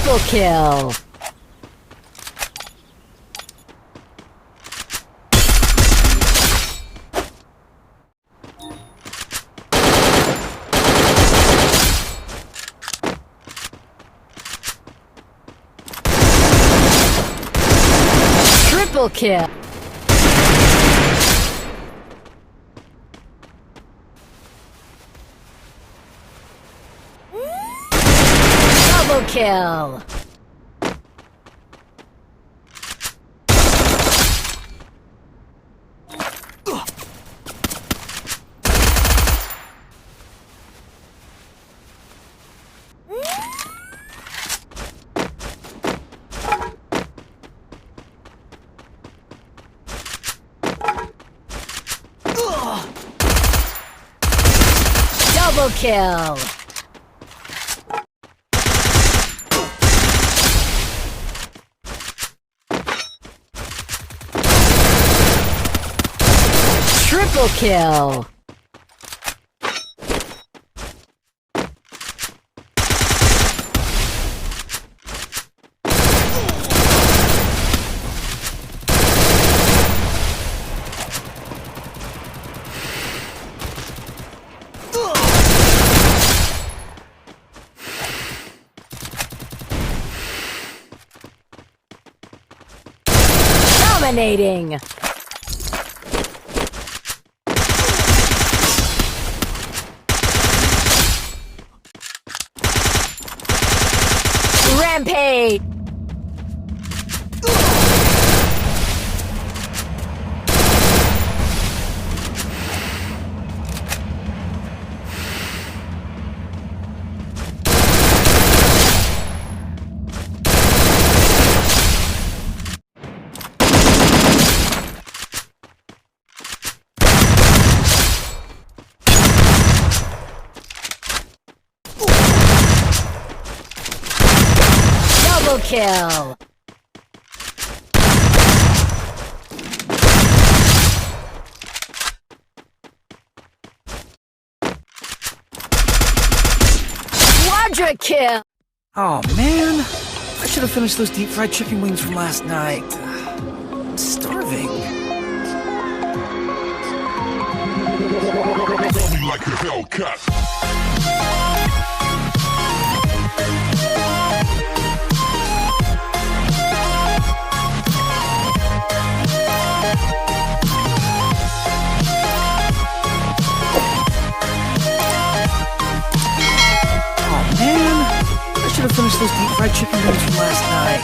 Triple kill. Triple kill. Double kill. Double kill. Triple kill. Dominating. Rampage. Double kill. Quadra kill. Oh man, I should have finished those deep fried chicken wings from last night. I'm starving. Tell me like a Hellcat. Oh man, I should have finished those deep fried chicken wings from last night.